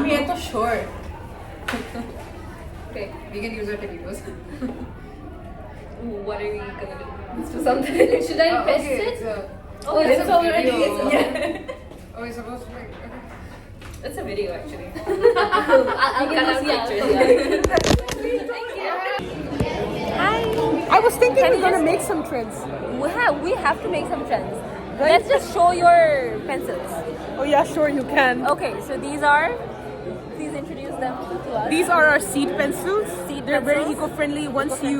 আমি এত short. Okay, we can use our videos. What are we gonna do? Let's do something. Should I press Okay, it? so- Oh, it's already. video. It's Yeah. Oh, you're supposed to like. Okay. It's a video actually. I'll cut out pictures. Thank you. Hi. I was thinking we're gonna make some trends. We have to make some trends. Let's just show your pencils. Oh yeah, sure you can. Okay, so these are. Please introduce them to us. These are our seed pencils. They're very pencils. eco-friendly. Once you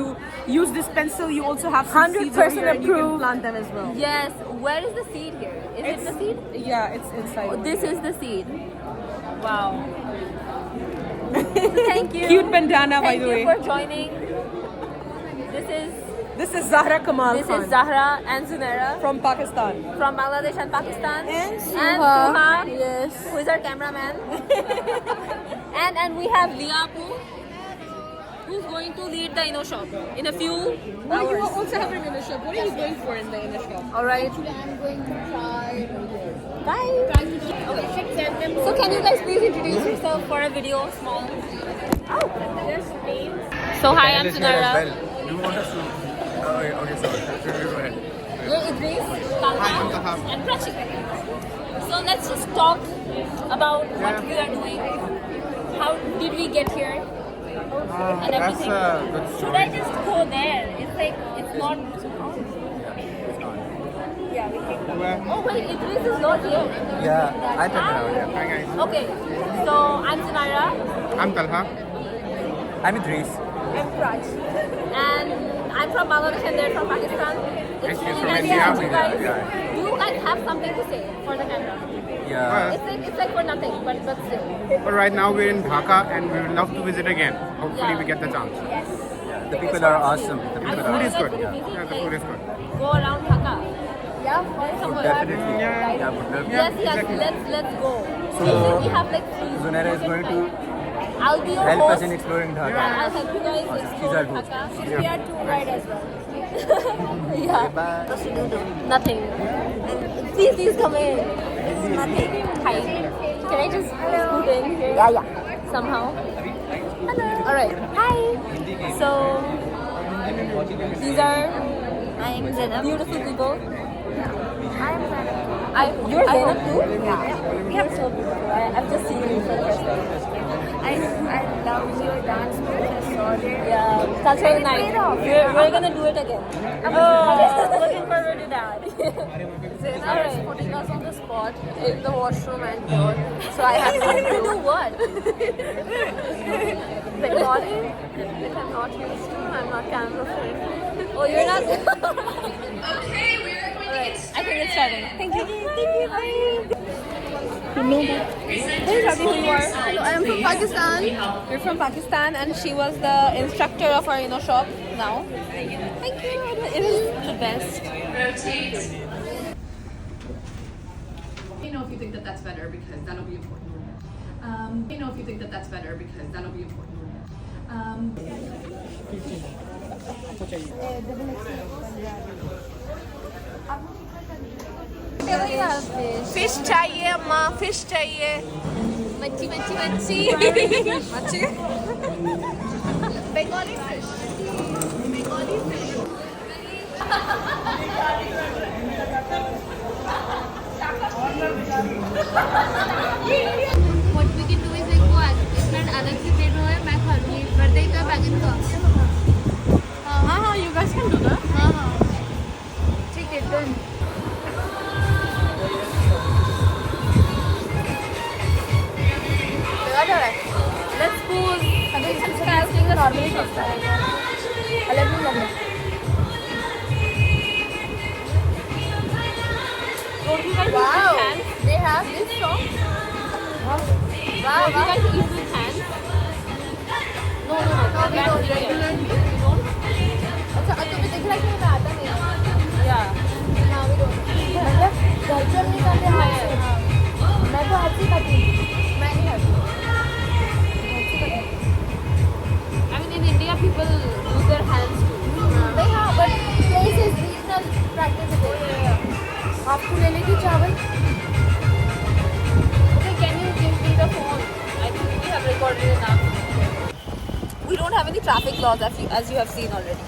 use this pencil, you also have some 100% seeds over here and you can approved. plant them as well. Yes. Where is the seed here? Is it the seed? Yeah, it's inside. Oh, this is the seed. Wow. Thank you. Cute bandana, by the way. Thank you for joining. This is Zahra Kamal This Khan is Zahra and Zunaira from Pakistan. from Bangladesh and Pakistan. And Suha, Yes. who is our cameraman. and we have Liapu, who's going to lead the Inno shop in a few Oh, you hours. also have an inner shop. What are you going for in the inner shop? All right. I'm going to try. Bye. Okay. So can you guys please introduce yourself for a video, small? Oh, there's names. So hi, I'm Zunaira. You want us to? Okay, sorry. Go ahead. You're Idris, Talha, and Prachi. So let's just talk about what we are doing. How did we get here? And That's everything. a good Should I just go there? It's like, it's not. Yeah, we can go. Oh wait, Idris is not here. Yeah, I took it out. Yeah. Hi guys. Okay, so I'm Zunaira. I'm Talha. I'm Idris. I'm Praj. And I'm from Bangladesh and they're from Pakistan. It's And she's really from nice to India. meet you guys. Yeah. Do you guys have something to say for the camera? Yeah. It's like for nothing, but still. But right now we're in Dhaka and we would love to visit again. Hopefully Yeah. we get the chance. Yes. The people are awesome. The And people food are is awesome. good. Yeah, the food is good. Go around Dhaka. Yeah, somewhere. Definitely. Yeah, would love to. Yes, Exactly. let's go. So, we have like free. Zunaira is going to I'll be your help host. us in exploring Dhaka. Yeah, I'll help you guys Awesome. explore She's our host. Dhaka. Yeah. We are tour guide as well. Yeah. Bye. What should you do? Nothing. Please come in. Nothing. Hi. Can I just scoot in here? Yeah. Somehow. Hello. Alright. Hi. So these are beautiful people. You're Zainab too? Yeah. You're so beautiful. I've just seen you for the first time. I love your dance moves. I saw it. Yeah, cultural night. We're gonna do it again. Oh, looking forward to that. Zainab is putting us on the spot in the washroom and God. So I have to Do what? Bengali, which I'm not used to. I'm not camera friendly. Oh, you're not. Alright, I think it's starting. Thank you. Please tell me who you are. Hello, I am from Pakistan. You're from Pakistan, and she was the instructor of our shop now. Thank you. It is the best. Let me know if you think that that's better because that'll be important. Let me know if you think that that's better because that'll be important. Fish चाहिए अम्मा, fish चाहिए. Machi. Machi? Bengali fish. Bengali fish. What we can do is like वो इसमें अलग से दे दो है मैं खा लूँगी बर्थडे का बैगन का हाँ, you guys can do that. हाँ ठीक है done Let's pose. Again, some styles doing the normal style. Let me love it. Don't you guys use with hands? They have this song. Don't you guys use with hands? No. We don't regularly. अच्छा तुम्हें दिख रहा है कि हमें आता नहीं है? Yeah. हाँ we don't. मतलब घर पे हम नहीं करते हाथ से. मैं तो हाथ से करती हूँ. मैं नहीं करती. I mean, in India, people use their hands too. नहीं हाँ but places regional practice है. आपको ले लेगी चावल? traffic laws as you have seen already.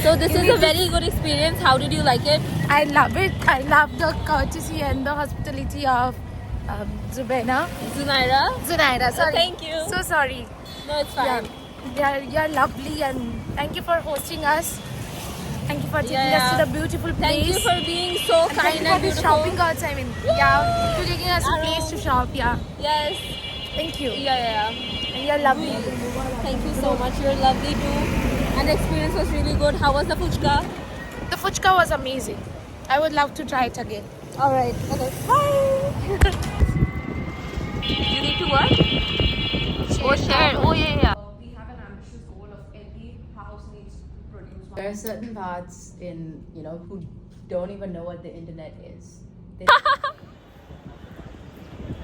So this is a very good experience. How did you like it? I love it. I love the courtesy and the hospitality of Zunaira. Sorry. Thank you. So sorry. No, it's fine. You're lovely and thank you for hosting us. Thank you for taking us to the beautiful place. Thank you for being so Thank kind you for and the beautiful. shopping also. I mean, for taking us a place to shop. Yeah. Yes. Thank you. Yeah. And you're lovely. Thank you so much. You're lovely too. And the experience was really good. How was the fuchka? The fuchka was amazing. I would love to try it again. All right. Okay. Bye. You need to what? Share. Oh, yeah. We have an ambitious goal of every house needs to produce one. There are certain parts in, who don't even know what the internet is.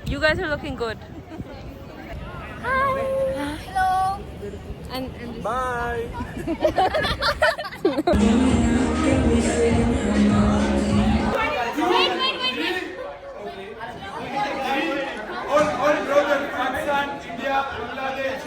You guys are looking good. Hi. Hello. And Bye. All brothers, Pakistan, India, Bangladesh.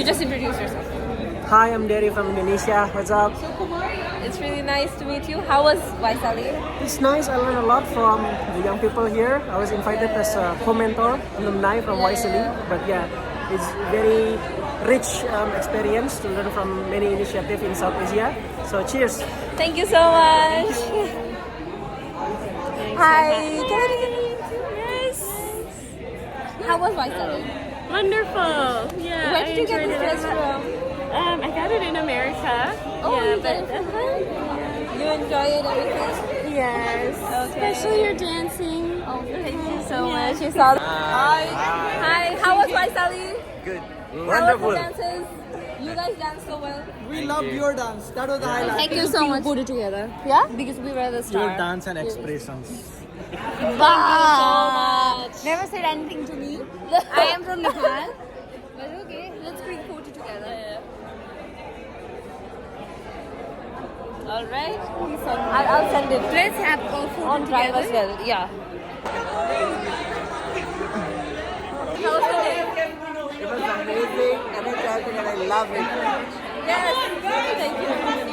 you just introduce yourself. Hi, I'm Derry from Indonesia. What's up? It's really nice to meet you. How was YSALI? It's nice. I learned a lot from the young people here. I was invited as a co-mentor, alumni from YSALI. But yeah, it's very rich experience to learn from many initiatives in South Asia. So cheers. Thank you so much. Hi. Can I get you? Yes. How was YSALI? Wonderful. Yeah. Where did you get this dress from? I got it in America. Oh, yeah, you got it from her? You enjoy it, everything? yes. Okay. Especially your dancing. Oh, thank you so Yeah. much. You saw. Hi. How was YSALI? Good. How was the dances? You guys danced so well. We loved your dance. That was the highlight. Thank you so much. Put it together. Yeah? Because we were the star. Your dance and expressions. Thank you so much. Never said anything to me. I am from Nepal. But okay, let's bring photo together. Alright. I'll send it. Let's have a photo On drive as together. well. Yeah. How was the day? It was amazing, energetic, and I love it. Yes. Thank you.